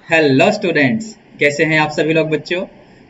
Hello students, कैसे हैं आप सभी लोग बच्चों।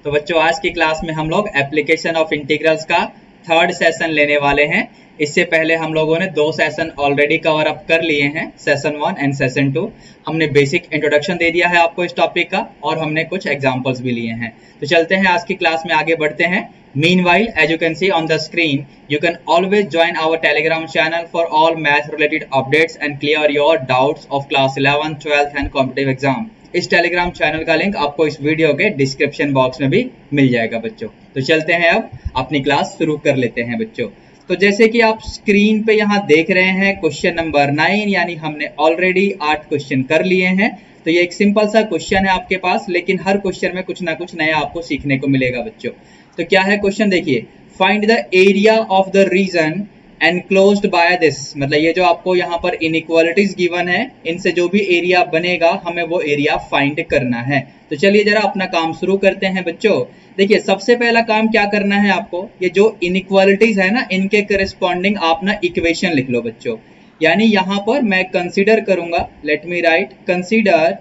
तो बच्चों आज की क्लास में हम लोग एप्लीकेशन ऑफ इंटीग्रल्स का थर्ड सेशन लेने वाले हैं। इससे पहले हम लोगों ने दो सेशन ऑलरेडी कवर अप कर लिए हैं, सेशन 1 एंड सेशन 2। हमने बेसिक इंट्रोडक्शन दे दिया है आपको इस टॉपिक का और हमने कुछ एग्जांपल्स भी लिए हैं। तो चलते हैं आज की क्लास में आगे बढ़ते हैं। Meanwhile, as you can see on the screen, you can always join our Telegram channel for all math related updates and clear your doubts of class 11th, 12th and competitive exam. इस Telegram channel का link आपको इस video के description box में भी मिल जाएगा बच्चों। तो चलते हैं अब अपनी क्लास शुरू कर लेते हैं बच्चों। तो जैसे कि आप स्क्रीन पे यहाँ देख रहे हैं क्वेश्चन नंबर 9, यानी हमने ऑलरेडी 8 क्वेश्चन कर लिए हैं। तो ये एक सिंपल सा क्वेश्चन है आपके पास, लेकिन हर क्वेश्चन में कुछ ना कुछ नया आपको सीखने को मिलेगा बच्चों। तो क्या है क्वेश्चन, देखिए, find the area of the region enclosed by this. मतलब ये जो आपको यहाँ पर इनइक्वालिटीज गिवन है, इनसे जो भी एरिया बनेगा हमें वो एरिया फाइंड करना है। तो चलिए जरा अपना काम शुरू करते हैं बच्चों। देखिए सबसे पहला काम क्या करना है आपको, ये जो इनइक्वालिटीज है ना, इनके करस्पॉन्डिंग आप ना इक्वेशन लिख लो बच्चों। यानी यहाँ पर मैं कंसीडर करूंगा, let me write, consider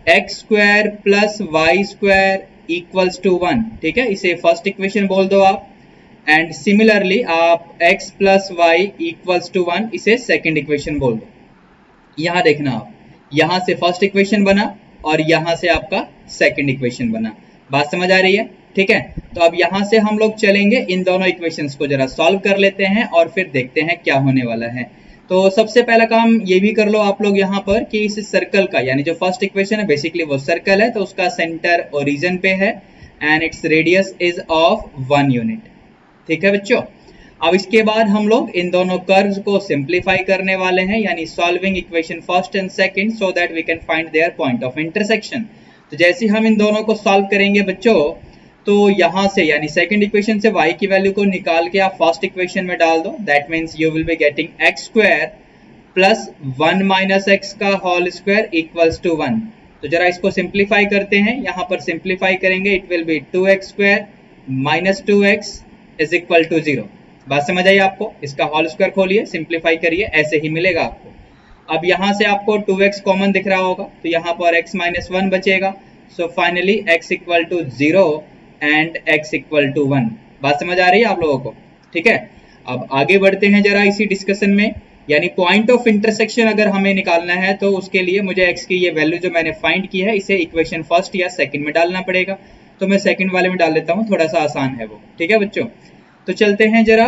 x square plus y square equals to 1। ठीक है, इसे फर्स्ट इक्वेशन बोल दो आप। एंड सिमिलरली आप x plus y equals to 1, इसे सेकेंड इक्वेशन बोल दो। यहाँ देखना आप, यहाँ से फर्स्ट इक्वेशन बना और यहाँ से आपका सेकेंड इक्वेशन बना। बात समझ आ रही है? ठीक है, तो अब यहाँ से हम लोग चलेंगे, इन दोनों इक्वेशंस को जरा सॉल्व कर लेते हैं और फिर देखते हैं क्या होने वाला है। तो सबसे पहला काम ये भी कर लो आप लोग यहाँ पर कि इस सर्कल का, यानी जो फर्स्ट इक्वेशन है बेसिकली वो सर्कल है, तो उसका सेंटर ओरिजिन पे है and its radius is of 1 unit. ठीक है बच्चों, अब इसके बाद हम लोग इन दोनों कर्व्स को सिंप्लीफाई करने वाले हैं, यानी solving equation first and second so that we can find their point of intersection. तो जैसे हम इन दोनों को सॉल्व करेंगे बच्चों, तो यहाँ से यानी सेकंड इक्वेशन से y की वैल्यू को निकाल के आप फर्स्ट इक्वेशन में डाल दो। That means you will be getting x square plus 1 minus x का होल स्क्वायर इक्वल्स टू 1। तो जरा इसको सिंप्लीफाई करते हैं, यहाँ पर सिंप्लीफाई करेंगे, it will be 2x square minus 2x is equal to 0। बात समझ आई आपको? इसका होल स्क्वायर खोलिए, सिंप्लीफाई करिए, ऐसे ही मिलेगा आपको। अब यहाँ से आपको 2x कॉमन दिख रहा होगा, तो यहाँ पर x माइनस 1 बचेगा। So finally x equal to 0 and x equal to 1। बात समझ आ रही है आप लोगों को? ठीक है, अब आगे बढ़ते हैं जरा इसी डिस्कशन में। यानी पॉइंट ऑफ इंटरसेक्शन अगर हमें निकालना है तो उसके लिए मुझे x की ये वैल्यू जो मैंने फाइंड की है, इसे इक्वेशन फर्स्ट या सेकंड में डालना पड़ेगा। तो मैं सेकंड वाले में डाल देता हूँ, थोड़ा सा आसान है वो। ठीक है बच्चों, तो चलते हैं जरा।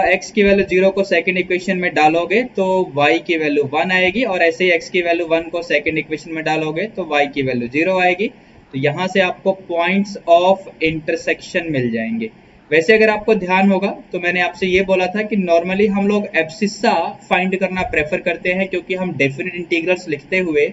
x की वैल्यू 0 को सेकंड इक्वेशन में डालोगे तो y की वैल्यू 1 आएगी, और ऐसे ही x की वैल्यू 1 को सेकंड इक्वेशन में डालोगे तो y की वैल्यू 0 आएगी। तो यहाँ से आपको पॉइंट्स ऑफ इंटरसेक्शन मिल जाएंगे। वैसे अगर आपको ध्यान होगा तो मैंने आपसे ये बोला था कि नॉर्मली हम लोग एब्सिस्सा फाइंड करना प्रेफर करते हैं, क्योंकि हम डेफिनेट इंटीग्रल्स लिखते हुए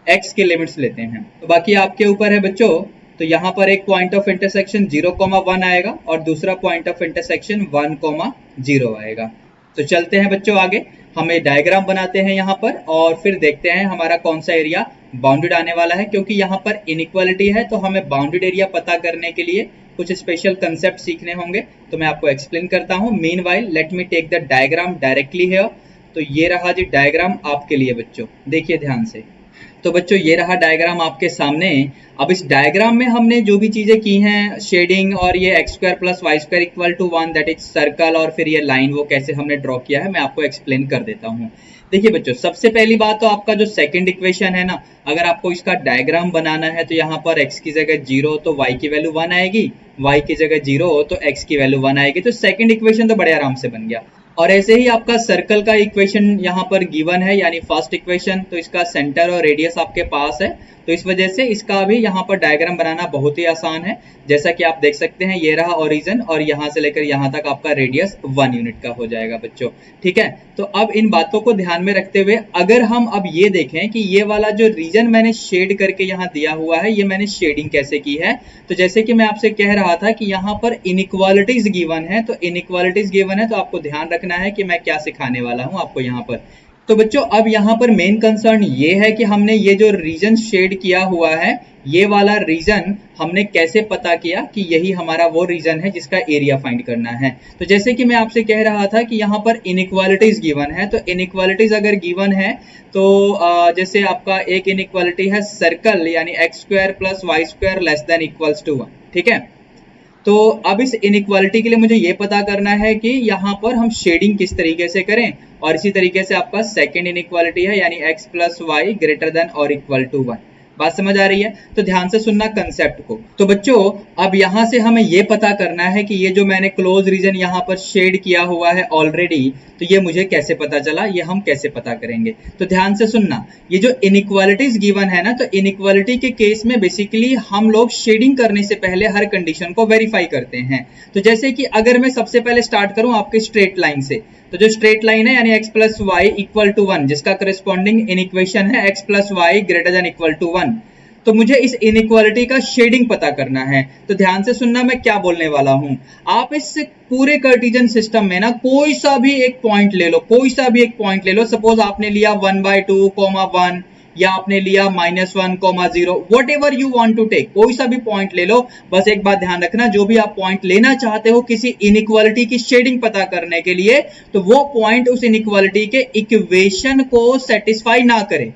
x के लिमिट्स लेते हैं। तो बाकी आपके ऊपर है बच्चों। तो यहाँ पर एक पॉइंट ऑफ इंटरसेक्शन 0,1 आएगा और दूसरा पॉइंट ऑफ इंटरसेक्शन 1,0 आएगा। तो चलते हैं बच्चों आगे, हमें डायग्राम बनाते हैं यहाँ पर और फिर देखते हैं हमारा कौन सा एरिया बाउंडेड आने वाला है। क्योंकि यहाँ पर इनइक्वालिटी है तो हमें बाउंडेड एरिया पता करने के लिए कुछ स्पेशल कंसेप्ट सीखने होंगे, तो मैं आपको एक्सप्लेन करता हूँ। Meanwhile let me take the diagram directly here. तो ये रहा जी डायग्राम आपके लिए बच्चों, देखिए ध्यान से। तो बच्चों ये रहा डायग्राम आपके सामने। अब इस डायग्राम में हमने जो भी चीजें की हैं, शेडिंग और ये x square plus y square equal to 1 that is circle, और फिर ये लाइन वो कैसे हमने ड्रॉ किया है मैं आपको एक्सप्लेन कर देता हूँ। देखिए बच्चों, सबसे पहली बात तो आपका जो सेकंड इक्वेशन है ना, अगर आपको इसका डायग्राम बनाना है तो यहाँ पर x की जगह 0 तो y की वैल्यू 1 आएगी, y की जगह 0 तो x की वैल्यू 1 आएगी। तो सेकंड इक्वेशन तो बड़े आराम से बन गया। और ऐसे ही आपका सर्कल का इक्वेशन यहाँ पर गिवन है, यानी फर्स्ट इक्वेशन, तो इसका सेंटर और रेडियस आपके पास है, तो इस वजह से इसका भी यहाँ पर डायग्राम बनाना बहुत ही आसान है। जैसा कि आप देख सकते हैं, ये रहा ओरिजिन और यहाँ से लेकर यहाँ तक आपका रेडियस 1 यूनिट का हो जाएगा बच्चों। ठीक है, तो अब इन बातों को ध्यान में रखते हुए अगर हम अब ये देखें कि ये वाला जो रीजन मैंने शेड करके यहाँ दिया हुआ है, ये मैंने शेडिंग कैसे की है। तो जैसे कि मैं आपसे कह रहा था कि यहाँ पर इनइक्वालिटीज गिवन है, तो इनइक्वालिटीज गिवन है तो आपको ध्यान रखना है कि मैं क्या सिखाने वाला हूँ आपको यहाँ पर, तो बच्चों अब यहाँ पर मेन कंसर्न ये है कि हमने ये जो रीजन शेड किया हुआ है, ये वाला रीजन हमने कैसे पता किया कि यही हमारा वो रीजन है जिसका एरिया फाइंड करना है। तो जैसे कि मैं आपसे कह रहा था कि यहाँ पर इनइक्वालिटीज गिवन है, तो इनइक्वालिटीज अगर गिवन है तो जैसे आपका एक इनइक्वालिटी है सर्कल यानी x square plus y square less than equals to 1, ठीक है। तो अब इस इनइक्वालिटी के लिए मुझे ये पता करना है कि यहाँ पर हम शेडिंग किस तरीके से करें, और इसी तरीके से आपका सेकंड इनइक्वालिटी है यानी x plus y greater than और इक्वल टू 1। बात समझ आ रही है? तो ध्यान से सुनना कंसेप्ट को। तो बच्चों अब यहाँ से हमें ये पता करना है कि ये जो मैंने क्लोज रीजन यहाँ पर शेड किया हुआ है ऑलरेडी, तो ये मुझे कैसे पता चला, ये हम कैसे पता करेंगे। तो ध्यान से सुनना, ये जो इनइक्वालिटीज गिवन है ना, तो इनइक्वालिटी के केस में बेसिकली हम लोग शेडिंग करने से पहले हर कंडीशन को वेरीफाई करते हैं। तो जैसे कि अगर मैं सबसे पहले स्टार्ट करूं आपके स्ट्रेट लाइन से, तो जो स्ट्रेट लाइन है यानी x plus y equal to 1 जिसका करस्पॉन्डिंग इनइक्वेशन है x plus y greater than equal to 1, तो मुझे इस इनइक्वालिटी का शेडिंग पता करना है। तो ध्यान से सुनना मैं क्या बोलने वाला हूं। आप इस पूरे कार्टेशियन सिस्टम में ना कोई सा भी एक पॉइंट ले लो, कोई सा भी एक पॉइंट ले लो। सपोज आपने लिया 1/2, 1 या आपने लिया -1, 0, whatever you want to take, कोई सा भी पॉइंट ले लो। बस एक बात ध्यान रखना, जो भी आप पॉइंट लेना चाहते हो किसी इनइक्वालिटी की शेडिंग पता करने के लिए, तो वो पॉइंट उस इनइक्वालिटी के इक्वेशन को सेटिस्फाई ना करे।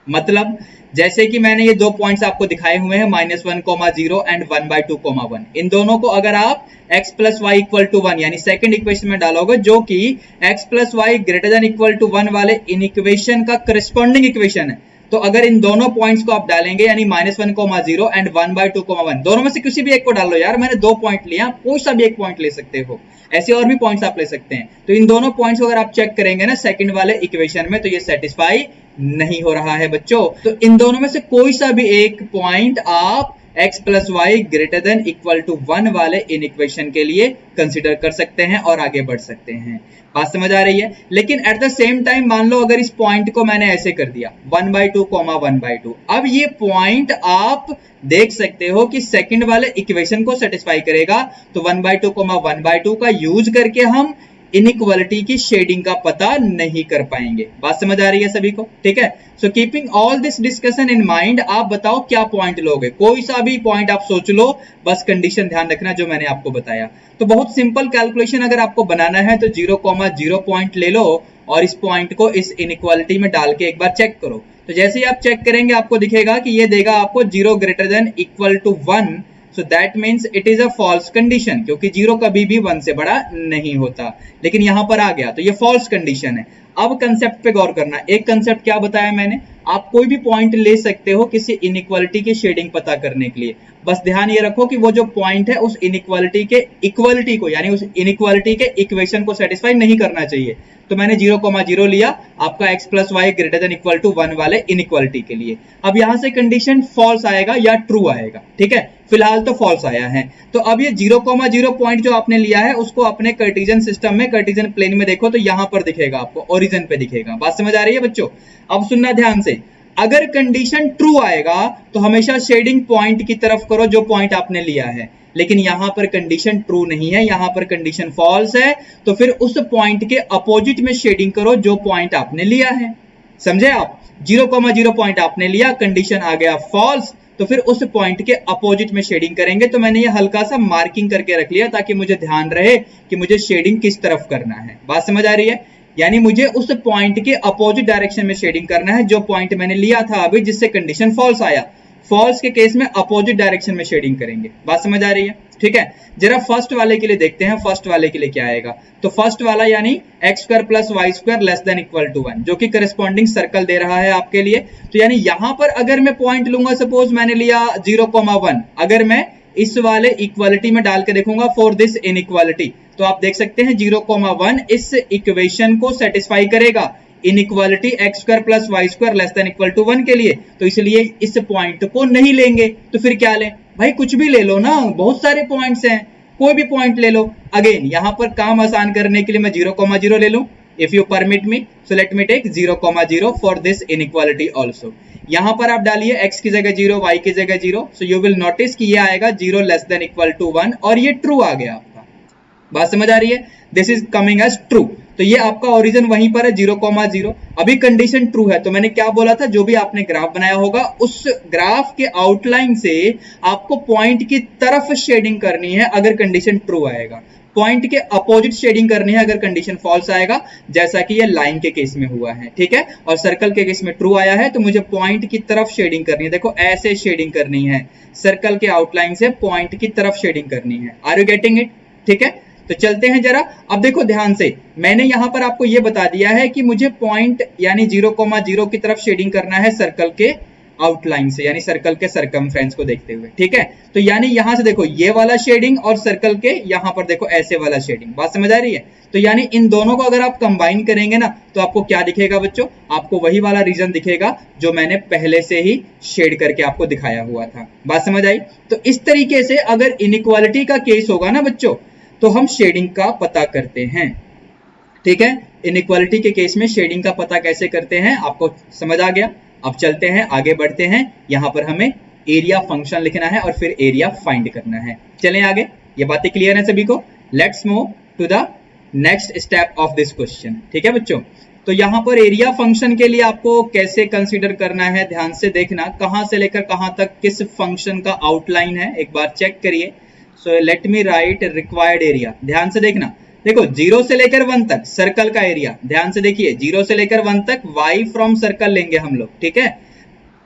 मतलब जैसे कि मैंने ये दो पॉइंट्स आपको दिखाए हुए हैं -1, 0 एंड 1/2, 1। इन दोनों को अगर आप x plus y equal to 1 यानी सेकंड इक्वेशन में डालोगे, जो कि x plus y greater than equal to 1 वाले इन इक्वेशन का करस्पॉन्डिंग इक्वेशन है, तो अगर इन दोनों पॉइंट्स को आप डालेंगे यानी -1, 0 एंड 1/2, 1, दोनों में से किसी भी एक को डाल लो यार। मैंने दो पॉइंट लिया, कोई सा भी एक पॉइंट ले सकते हो, ऐसे और भी पॉइंट्स आप ले सकते हैं। तो इन दोनों पॉइंट्स को अगर आप चेक करेंगे ना सेकंड वाले इक्वेशन में, तो ये सेटिस्फाई नहीं हो रहा है बच्चों। तो इन दोनों में से कोई सा भी एक पॉइंट आप x plus y greater than equal to 1 वाले इन इक्वेशन के लिए कंसिडर कर सकते हैं और आगे बढ़ सकते हैं। बात समझ आ रही है? लेकिन एट द सेम टाइम मान लो अगर इस पॉइंट को मैंने ऐसे कर दिया 1/2, 1/2, अब ये पॉइंट आप देख सकते हो कि सेकंड वाले इक्वेशन को सेटिस्फाई करेगा। तो 1/2, 1/2 का यूज करके हम इनइक्वालिटी की शेडिंग का पता नहीं कर पाएंगे। बात समझ आ रही है सभी को? ठीक है। So keeping all this discussion in mind, आप बताओ क्या पॉइंट लोगे। कोई सा भी पॉइंट आप सोच लो, बस कंडीशन ध्यान रखना जो मैंने आपको बताया। तो बहुत सिंपल कैलकुलेशन अगर आपको बनाना है तो 0,0 पॉइंट ले लो और इस पॉइंट को इस इनइक्वालिटी में डाल के एक बार चेक करो। तो जैसे ही आप चेक करेंगे आपको दिखेगा कि ये देगा आपको 0 greater than equal to 1। So that means it is a false condition, क्योंकि 0 कभी भी 1 से बड़ा नहीं होता। लेकिन यहां पर आ गया तो ये false condition है। अब कंसेप्ट पे गौर करना। एक कंसेप्ट क्या बताया मैंने, आप कोई भी पॉइंट ले सकते हो किसी इनइक्वालिटी की शेडिंग पता करने के लिए। बस ध्यान ये रखो कि वो जो पॉइंट है उस इनइक्वालिटी के इक्वलिटी को यानी उस इनइक्वालिटी के इक्वेशन को सेटिस्फाई नहीं करना चाहिए। तो मैंने 0,0 लिया आपका x plus y greater than equal to 1 वाले इनइक्वालिटी के लिए। अब यहां से कंडीशन फॉल्स आएगा या ट्रू आएगा, ठीक है। फिलहाल तो फॉल्स आया है। तो अब ये 0,0 पॉइंट जो आपने लिया है उसको अपने कार्टेशियन सिस्टम में कार्टेशियन प्लेन में देखो तो यहां पर दिखेगा, आपको ओरिजिन पे दिखेगा। बात समझ आ रही है बच्चों? अब सुनना ध्यान से, अगर कंडीशन ट्रू आएगा तो हमेशा शेडिंग पॉइंट की तरफ करो जो पॉइंट आपने लिया है। लेकिन यहां पर कंडीशन ट्रू नहीं है, यहां पर कंडीशन फॉल्स है, तो फिर उस पॉइंट के अपोजिट में शेडिंग करो जो पॉइंट आपने लिया है। समझे आप? 0,0 पॉइंट आपने लिया, कंडीशन आ गया फॉल्स, तो फिर उस पॉइंट के अपोजिट में शेडिंग करेंगे। तो मैंने ये हल्का सा मार्किंग करके रख लिया ताकि मुझे ध्यान रहे कि मुझे शेडिंग किस तरफ करना है। बात समझ आ रही है? यानी मुझे उस पॉइंट के अपोजिट डायरेक्शन में शेडिंग करना है जो पॉइंट मैंने लिया था अभी जिससे कंडीशन फॉल्स आया। फॉल्स के केस में अपोजिट डायरेक्शन में शेडिंग करेंगे। बात समझ आ रही है? ठीक है। जरा फर्स्ट वाले के लिए देखते हैं, फर्स्ट वाले के लिए क्या आएगा। तो फर्स्ट वाला यानी x square plus y square less than equal to 1, जो कि करस्पॉन्डिंग सर्कल दे रहा है आपके लिए। तो यानी यहां पर अगर मैं पॉइंट लूंगा, सपोज मैंने लिया 0,1, अगर मैं इस वाले इक्वालिटी में डाल के देखूंगा फॉर दिस इनइक्वालिटी, तो आप देख सकते हैं 0,1 इस इक्वेशन को सेटिस्फाई करेगा inequality x square plus y square less than equal to 1 के लिए। तो इसलिए इस पॉइंट को नहीं लेंगे। तो फिर क्या लें भाई? कुछ भी ले लो ना, बहुत सारे पॉइंट्स हैं, कोई भी पॉइंट ले लो। अगेन यहां पर काम आसान करने के लिए मैं 0,0 ले लूं, if you permit me. So let me take 0,0 for this inequality also. यहां पर आप डालिए x की जगह 0, y की जगह 0। सो यू विल नोटिस कि ये आएगा 0 लेस देन इक्वल टू 1 और ये ट्रू आ गया आपका। बात समझ आ रही है? This is coming as true. तो ये आपका ओरिजिन वहीं पर है 0,0। अभी कंडीशन ट्रू है, तो मैंने क्या बोला था, जो भी आपने ग्राफ बनाया होगा उस ग्राफ के आउटलाइन से आपको पॉइंट की तरफ शेडिंग करनी है अगर कंडीशन ट्रू आएगा, पॉइंट के अपोजिट शेडिंग करनी है अगर कंडीशन फॉल्स आएगा, जैसा कि ये लाइन के केस में हुआ है, ठीक है। और सर्कल के केस में ट्रू आया है, तो मुझे पॉइंट की तरफ शेडिंग करनी है। देखो ऐसे शेडिंग करनी है, सर्कल के आउटलाइन से पॉइंट की तरफ शेडिंग करनी है। Are you getting it? ठीक है, तो चलते हैं जरा। अब देखो ध्यान से, मैंने यहां पर आपको ये बता दिया है कि मुझे पॉइंट यानी 0,0 की तरफ शेडिंग करना है सर्कल के आउटलाइन से, यानी सर्कल के सरकमफ्रेंस को देखते हुए, ठीक है। तो यानी यहां से देखो ये वाला शेडिंग और सर्कल के यहां पर देखो ऐसे वाला शेडिंग, बात समझ आ रही है। तो यानी इन दोनों को अगर आप कंबाइन करेंगे ना, तो आपको क्या दिखेगा बच्चों, आपको वही वाला रीजन दिखेगा जो मैंने पहले से ही शेड करके आपको दिखाया हुआ था। बात समझ आई? तो इस तरीके से अगर इनइक्वालिटी का केस होगा ना बच्चों, तो हम शेडिंग का पता करते हैं, ठीक है। इनइक्वालिटी के केस में शेडिंग का पता कैसे करते हैं आपको समझ आ गया। अब चलते हैं आगे बढ़ते हैं, यहां पर हमें एरिया फंक्शन लिखना है और फिर एरिया फाइंड करना है। चलें आगे, ये बातें क्लियर है सभी को? Let's move to the next step of this question, ठीक है बच्चों। तो यहां पर एरिया फंक्शन के लिए आपको कैसे कंसीडर करना है, ध्यान से देखना, कहां से लेकर कहां तक किस फंक्शन का आउटलाइन है एक बार चेक करिए। सो let me right required area, ध्यान से देखना। देखो 0 से लेकर 1 तक सर्कल का एरिया, ध्यान से देखिए 0 से लेकर 1 तक y फ्रॉम सर्कल लेंगे हम लोग, ठीक है।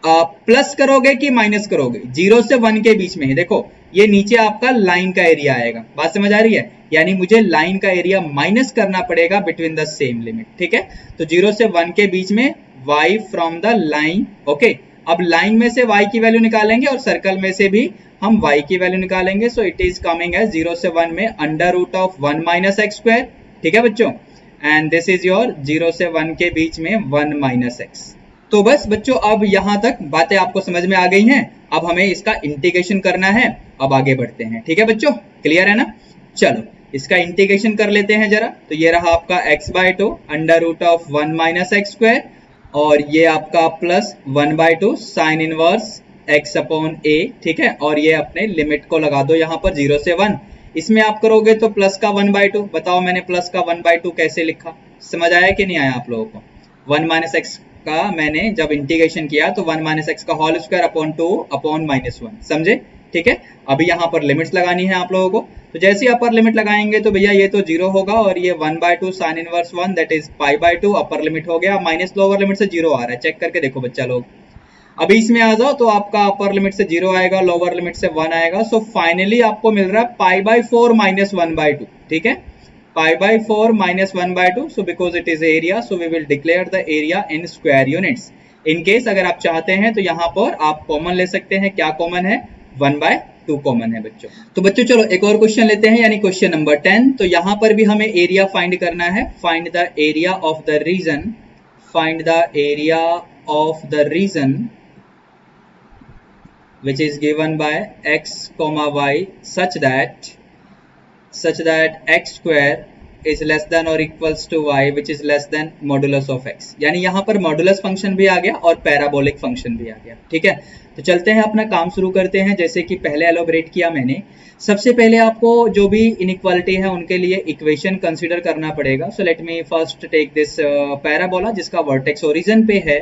प्लस करोगे कि माइनस करोगे, 0 से 1 के बीच में ही देखो ये नीचे आपका लाइन का एरिया आएगा, बात समझ आ रही है। यानी मुझे लाइन का एरिया माइनस करना पड़ेगा बिटवीन द सेम लिमिट, ठीक है। तो 0 से 1 के बीच में y from the line, okay. अब लाइन में से y की वैल्यू निकालेंगे और सर्कल में से भी हम y की वैल्यू निकालेंगे। So it is coming as 0 से 1 में under root of 1 minus x square, ठीक है बच्चों। एंड दिस इज योर 0 से 1 के बीच में 1 माइनस एक्स। तो बस बच्चों अब यहां तक बातें आपको समझ में आ गई हैं। अब हमें इसका इंटीग्रेशन करना है, अब आगे बढ़ते हैं, ठीक है बच्चों, क्लियर है ना। चलो इसका इंटीग्रेशन कर लेते हैं जरा। तो ये रहा आपका x/2 under root of 1 minus x square, और ये आपका plus 1/2 sine inverse x upon a, ठीक है। और ये अपने लिमिट को लगा दो यहाँ पर 0 से 1, इसमें आप करोगे तो प्लस का 1/2। बताओ मैंने प्लस का 1/2 कैसे लिखा, समझ आया कि नहीं आया आप लोगों को? 1 माइनस एक्स का मैंने जब इंटीग्रेशन किया तो 1 माइनस एक्स का होल स्क्वायर अपॉन 2 अपॉन -1, समझे, ठीक है। अभी यहाँ पर लिमिट्स लगानी है आप लोगों को। तो जैसे ही अपर लिमिट लगाएंगे तो भैया ये तो 0 होगा, और ये 1/2 sine inverse 1 that is π/2 upper limit हो गया, माइनस लोअर लिमिट से 0 आ रहा है, चेक करके देखो बच्चा लोग। अभी इसमें आ जाओ तो आपका अपर लिमिट से 0 आएगा, लोअर लिमिट से 1 आएगा। सो फाइनली आपको मिल रहा है π/4 माइनस 1/2, ठीक है, π/4 minus 1/2। So because it is area, so we will declare the area in square units. In case अगर आप चाहते हैं तो यहाँ पर आप कॉमन ले सकते हैं, क्या कॉमन है, 1/2 कॉमन है बच्चों। तो बच्चों चलो एक और क्वेश्चन लेते हैं, यानी क्वेश्चन नंबर 10। तो यहाँ पर भी हमें एरिया फाइंड करना है। Find the area of the region, find the area of the region which is given by x comma y such that x square is less than or equals to y which is less than modulus of x। यानी यहाँ पर modulus function भी आ गया और parabolic function भी आ गया, ठीक है। तो चलते हैं अपना काम शुरू करते हैं। जैसे कि पहले एलोबरेट किया मैंने, सबसे पहले आपको जो भी इनइक्वालिटी है उनके लिए इक्वेशन कंसीडर करना पड़ेगा। So let me first take this parabola जिसका वर्टेक्स ओरिजिन पे है,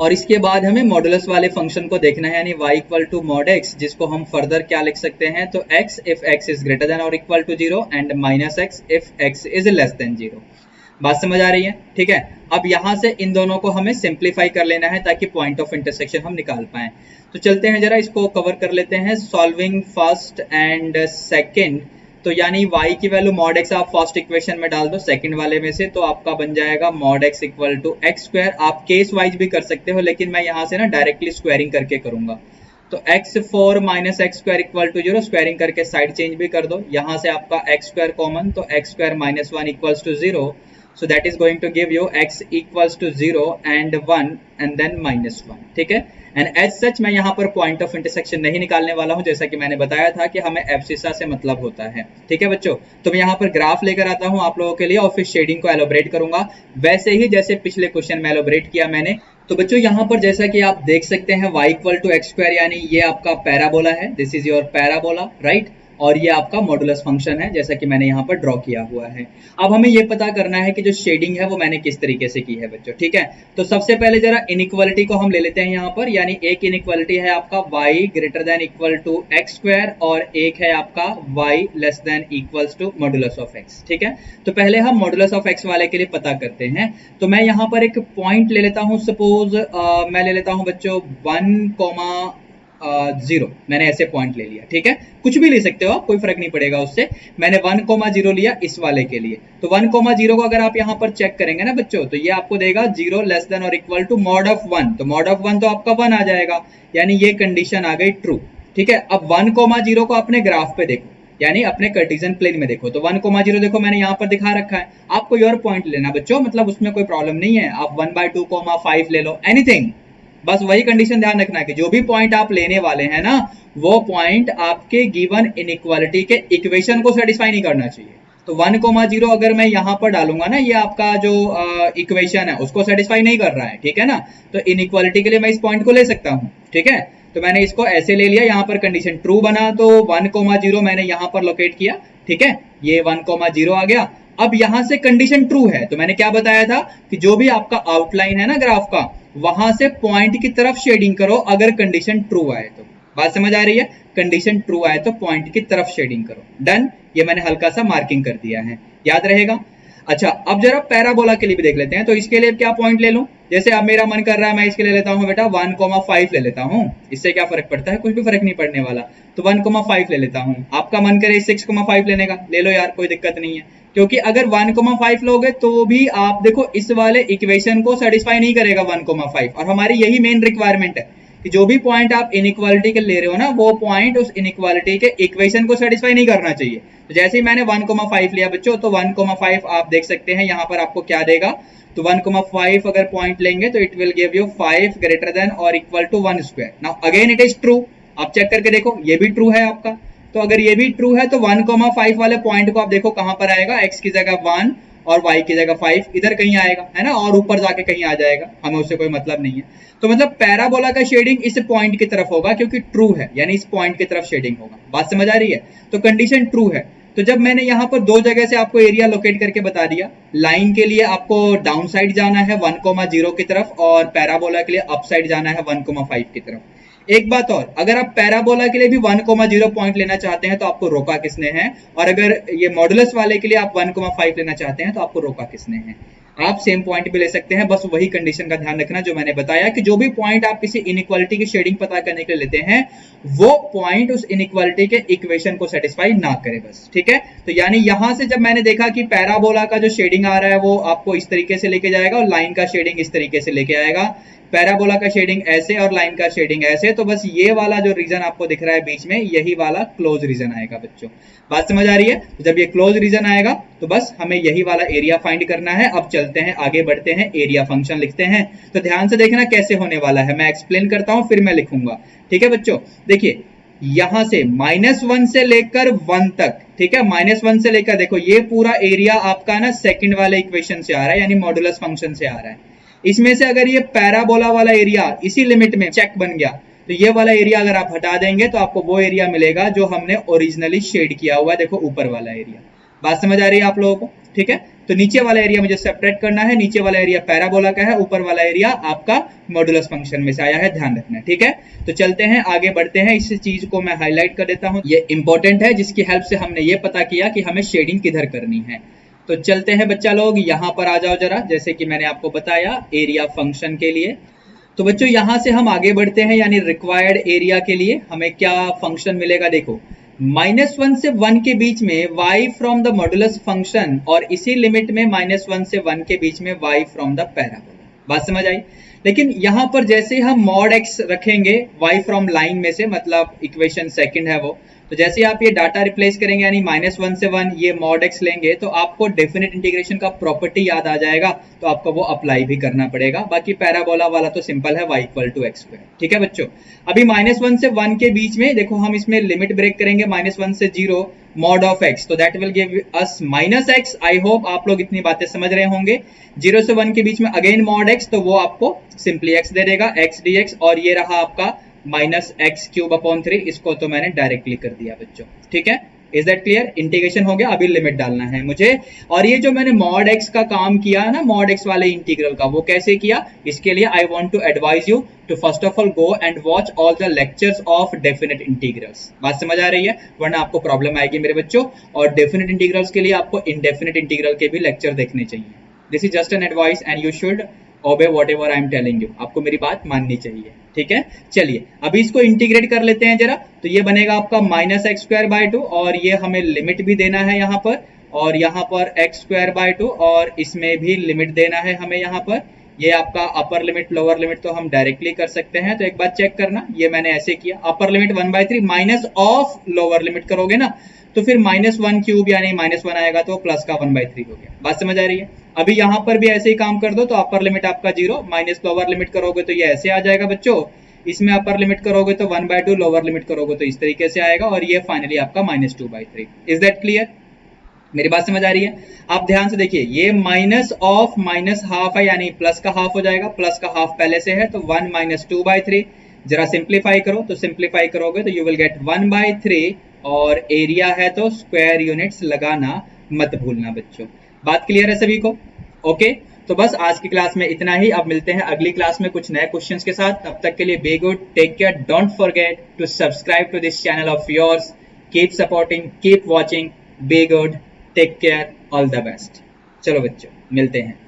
और इसके बाद हमें मॉडुलस वाले फंक्शन को देखना है, यानी y equal to mod x, जिसको हम फर्दर क्या लिख सकते हैं, तो x if x is greater than और equal to 0 and minus x if x is less than 0। बात समझ आ रही है, ठीक है। अब यहाँ से इन दोनों को हमें सिंप्लीफाई कर लेना है ताकि पॉइंट ऑफ इंटरसेक्शन हम निकाल पाए। तो चलते हैं जरा इसको कवर कर लेते हैं। सॉल्विंग फर्स्ट एंड सेकेंड, तो यानी y की वैल्यू मॉड x आप फर्स्ट इक्वेशन में डाल दो सेकंड वाले में से, तो आपका बन जाएगा mod x equal to x square. आप केस वाइज भी कर सकते हो, लेकिन मैं यहाँ से ना डायरेक्टली स्क्वायरिंग करके करूंगा। तो x4 minus x square equal to 0, squaring करके साइड चेंज भी कर दो। यहाँ से आपका एक्स स्क्वायर कॉमन, तो x square minus 1 equals to 0, so that is going to give you x equals to 0 and 1 and then -1, ठीक है। एंड एज सच मैं यहाँ पर पॉइंट ऑफ इंटरसेक्शन नहीं निकालने वाला हूँ, जैसा कि मैंने बताया था कि हमें एब्सिसा से मतलब होता है, ठीक है बच्चों। तो मैं यहाँ पर ग्राफ लेकर आता हूँ आप लोगों के लिए और फिर शेडिंग को एलोबरेट करूंगा, वैसे ही जैसे पिछले क्वेश्चन में एलोबरेट किया मैंने। तो बच्चों यहाँ पर जैसा कि आप देख सकते हैं y equal to x square, यानी ये आपका पैराबोला है, this is your parabola, right. और ये आपका मॉडुलस फंक्शन है जैसा कि मैंने यहाँ पर ड्रॉ किया हुआ है। अब हमें ये पता करना है कि जो शेडिंग है वो मैंने किस तरीके से की है बच्चों, ठीक है। तो सबसे पहले जरा इनइक्वालिटी को हम ले लेते हैं यहाँ पर, यानी एक इनइक्वालिटी है आपका y greater than equal to x square और एक है आपका y less than equals to modulus of x, ठीक है। तो पहले हम मॉडुलस ऑफ x वाले के लिए पता करते हैं। तो मैं यहाँ पर एक पॉइंट ले लेता हूँ, सपोज मैं ले लेता हूँ बच्चों 1,0, मैंने ऐसे पॉइंट ले लिया, ठीक है। कुछ भी ले सकते हो आप, कोई फर्क नहीं पड़ेगा उससे। मैंने 1,0 लिया इस वाले के लिए। तो 1,0 को अगर आप यहाँ पर चेक करेंगे ना बच्चों, तो ये आपको देगा 0 लेस देन और इक्वल टू मॉड ऑफ 1। तो मॉड ऑफ 1 तो आपका 1 आ जाएगा, यानी ये कंडीशन आ गई ट्रू, ठीक है। अब 1,0 को अपने ग्राफ पे देखो, यानी अपने कार्टेशियन प्लेन में देखो। तो 1,0 देखो मैंने यहाँ पर दिखा रखा है। आप कोई और पॉइंट लेना बच्चों, मतलब उसमें कोई प्रॉब्लम नहीं है। आप 1/2,5 ले लो, एनीथिंग, बस वही कंडीशन ध्यान रखना है कि जो भी पॉइंट आप लेने वाले हैं ना, वो पॉइंट आपके गिवन इनइक्वालिटी के इक्वेशन को सेटिस्फाई नहीं करना चाहिए। तो 1,0 अगर मैं यहाँ पर डालूंगा ना, ये आपका जो इक्वेशन है उसको सेटिस्फाई नहीं कर रहा है, ठीक है ना। तो इनइक्वालिटी के लिए मैं इस पॉइंट को ले सकता हूँ, ठीक है। तो मैंने इसको ऐसे ले लिया, यहाँ पर कंडीशन ट्रू बना, तो 1,0 मैंने यहाँ पर लोकेट किया, ठीक है। ये 1,0 आ गया। अब यहाँ से कंडीशन ट्रू है, तो मैंने क्या बताया था कि जो भी आपका आउटलाइन है ना ग्राफ का, वहां से पॉइंट की तरफ शेडिंग करो अगर कंडीशन ट्रू आए तो। बात समझ आ रही है? कंडीशन ट्रू आए तो पॉइंट की तरफ शेडिंग करो। डन, ये मैंने हल्का सा मार्किंग कर दिया है, याद रहेगा। अच्छा, अब जरा पैराबोला के लिए भी देख लेते हैं। तो इसके लिए क्या पॉइंट ले लूं? जैसे अब मेरा मन कर रहा है, मैं इसके ले लेता हूं बेटा 1,5 ले लेता हूं। इससे क्या फर्क पड़ता है? कुछ भी फर्क नहीं पड़ने वाला। तो 1,5 ले लेता हूं। आपका मन करे 6,5 लेने का, ले लो यार, कोई दिक्कत नहीं है। क्योंकि अगर 1,5 लोगे तो भी आप देखो इस वाले इक्वेशन को सेटिस्फाई नहीं करेगा 1,5। और हमारी यही मेन रिक्वायरमेंट है कि जो भी पॉइंट आप इनइक्वालिटी के ले रहे हो ना, वो पॉइंट उस इनइक्वालिटी के इक्वेशन को सेटिस्फाई नहीं करना चाहिए। तो जैसे ही मैंने 1,5 लिया बच्चों, तो 1,5 आप देख सकते हैं यहाँ पर आपको क्या देगा। तो 1,5 अगर पॉइंट लेंगे तो it will give you 5 greater than और equal to 1 square. Now again it is true, आप चेक करके देखो, ये भी ट्रू है आपका। तो अगर ये भी ट्रू है तो 1,5 वाले पॉइंट को आप देखो कहां पर आएगा, x की जगह 1 और y की जगह 5 इधर कहीं आएगा, है ना, और ऊपर जाके कहीं आ जाएगा, हमें उससे कोई मतलब नहीं है। तो मतलब पैराबोला का शेडिंग इस पॉइंट की तरफ होगा क्योंकि ट्रू है, यानी इस पॉइंट की तरफ शेडिंग होगा। बात समझ आ रही है? तो कंडीशन ट्रू है। तो जब मैंने यहाँ पर दो जगह से आपको एरिया लोकेट करके बता दिया, लाइन के लिए आपको डाउन साइड जाना है 1,0 की तरफ और पैराबोला के लिए अप साइड जाना है 1,5 की तरफ। एक बात और, अगर आप पैराबोला के लिए भी 1,0 पॉइंट लेना चाहते हैं तो आपको रोका किसने है, और अगर ये मॉडुलस वाले के लिए आप 1,5 लेना चाहते हैं तो आपको रोका किसने है। आप सेम पॉइंट भी ले सकते हैं, बस वही कंडीशन का ध्यान रखना जो मैंने बताया कि जो भी पॉइंट आप किसी इनइक्वालिटी की शेडिंग पता करने के लिए लेते हैं, वो पॉइंट उस इनइक्वालिटी के इक्वेशन को सेटिस्फाई ना करे बस, ठीक है। तो यानी यहां से जब मैंने देखा कि पैराबोला का जो शेडिंग आ रहा है वो आपको इस तरीके से लेके जाएगा और लाइन का शेडिंग इस तरीके से लेके आएगा, पैराबोला का शेडिंग ऐसे और लाइन का शेडिंग ऐसे, तो बस ये वाला जो रीजन आपको दिख रहा है बीच में, यही वाला क्लोज रीजन आएगा बच्चों। बात समझ आ रही है? जब ये क्लोज रीजन आएगा तो बस हमें यही वाला एरिया फाइंड करना है। अब चलते हैं आगे बढ़ते हैं, एरिया फंक्शन लिखते हैं। तो ध्यान से देखना कैसे होने वाला है, मैं एक्सप्लेन करता हूं फिर मैं लिखूंगा, ठीक है बच्चों। देखिए यहां से -1 से लेकर 1 तक, ठीक है, -1 से लेकर, देखो ये पूरा एरिया आपका ना सेकंड वाले इक्वेशन से आ रहा है, यानी मॉडुलस फंक्शन से आ रहा है। इसमें से अगर ये पैराबोला वाला एरिया इसी लिमिट में चेक बन गया, तो ये वाला एरिया अगर आप हटा देंगे तो आपको वो एरिया मिलेगा जो हमने ओरिजिनली शेड किया हुआ है, देखो ऊपर वाला एरिया। बात समझ आ रही है आप लोगों को? ठीक है, तो नीचे वाला एरिया मुझे सेपरेट करना है, नीचे वाला एरिया पैराबोला का है, ऊपर वाला एरिया आपका मॉडुलस फंक्शन में से आया है, ध्यान रखना है, ठीक है। तो चलते हैं आगे बढ़ते हैं, इस चीज को मैं हाईलाइट कर देता हूं, ये इंपॉर्टेंट है जिसकी हेल्प से हमने ये पता किया कि हमें शेडिंग किधर करनी है। तो चलते हैं बच्चा लोग, यहाँ पर आ जाओ जरा, जैसे कि मैंने आपको बताया एरिया फंक्शन के लिए। तो बच्चों यहाँ से हम आगे बढ़ते हैं, यानी रिक्वायर्ड एरिया के लिए हमें क्या फंक्शन मिलेगा, देखो -1 से 1 के बीच में y from the modulus function, और इसी लिमिट में -1 से 1 के बीच में y फ्रॉम द पैराबोला। बात समझ आई? लेकिन यहाँ पर जैसे हम मॉड x रखेंगे y फ्रॉम लाइन में से, मतलब इक्वेशन सेकंड है वो, तो जैसे आप ये डाटा रिप्लेस करेंगे यानी -1 से 1 ये मॉड x लेंगे, तो आपको डेफिनेट इंटीग्रेशन का प्रॉपर्टी याद आ जाएगा, तो आपको वो अप्लाई भी करना पड़ेगा। बाकी पैराबोला वाला तो सिंपल है, y = x², ठीक है बच्चों। अभी -1 से 1 के बीच में देखो हम इसमें लिमिट ब्रेक करेंगे, -1 से 0 मॉड ऑफ x, तो that will give us -x। I hope आप लोग इतनी बातें समझ रहे होंगे। 0 से 1 के बीच में अगेन मॉड x, तो वो आपको सिंपली x दे देगा, x dx, और ये रहा आपका माइनस एक्स क्यूब अपॉन 3, इसको तो मैंने डायरेक्टली कर दिया बच्चों, ठीक है। Is that clear? इंटीग्रेशन हो गया, अभी लिमिट डालना है मुझे। और ये जो मैंने मॉड एक्स का काम किया है ना, मॉड एक्स वाले इंटीग्रल का, वो कैसे किया, इसके लिए I want to advise you to first of all go and watch all the lectures of definite integrals. बात समझ आ रही है, वरना आपको प्रॉब्लम आएगी मेरे बच्चों। और डेफिनेट इंटीग्रल्स के लिए आपको इनडेफिनेट इंटीग्रल के भी लेक्चर देखने चाहिए। This is just an advice and you should ओबे whatever I am telling you. आपको मेरी बात माननी चाहिए, ठीक है। चलिए अभी इसको इंटीग्रेट कर लेते हैं जरा। तो ये बनेगा आपका माइनस एक्स स्क्वायर बाय 2, और ये हमें लिमिट भी देना है यहाँ पर, और यहाँ पर एक्स स्क्वायर बाय 2, और इसमें भी लिमिट देना है हमें यहाँ पर। ये आपका अपर लिमिट लोअर लिमिट तो हम डायरेक्टली कर सकते हैं, तो एक बात चेक करना, ये मैंने ऐसे किया, upper limit 1/3 minus of lower limit करोगे ना, तो फिर -1 क्यूब यानी -1 आएगा, तो प्लस का 1/3 हो गया। बात समझ आ रही है? अभी यहाँ पर भी ऐसे ही काम कर दो, तो अपर लिमिट आपका 0 माइनस लोअर लिमिट करोगे तो ये ऐसे आ जाएगा बच्चों। इसमें अपर लिमिट करोगे तो 1/2, लोअर लिमिट करोगे तो इस तरीके से आएगा, और ये फाइनली आपका -2/3। Is that clear? मेरी बात समझ आ रही है? आप ध्यान से देखिए, ये माइनस ऑफ माइनस हाफ है, यानी प्लस का हाफ हो जाएगा, प्लस का हाफ पहले से है, तो 1 - 2/3। जरा सिंप्लीफाई करो, तो सिंप्लीफाई करोगे तो यू विल गेट 1/3, और एरिया है तो स्क्वायर यूनिट्स लगाना मत भूलना बच्चों। बात क्लियर है सभी को? ओके, तो बस आज की क्लास में इतना ही। अब मिलते हैं अगली क्लास में कुछ नए क्वेश्चंस के साथ। तब तक के लिए be good, take care, don't forget to subscribe to this channel of yours, keep supporting, keep watching, be good, take care, all the best. चलो बच्चों, मिलते हैं।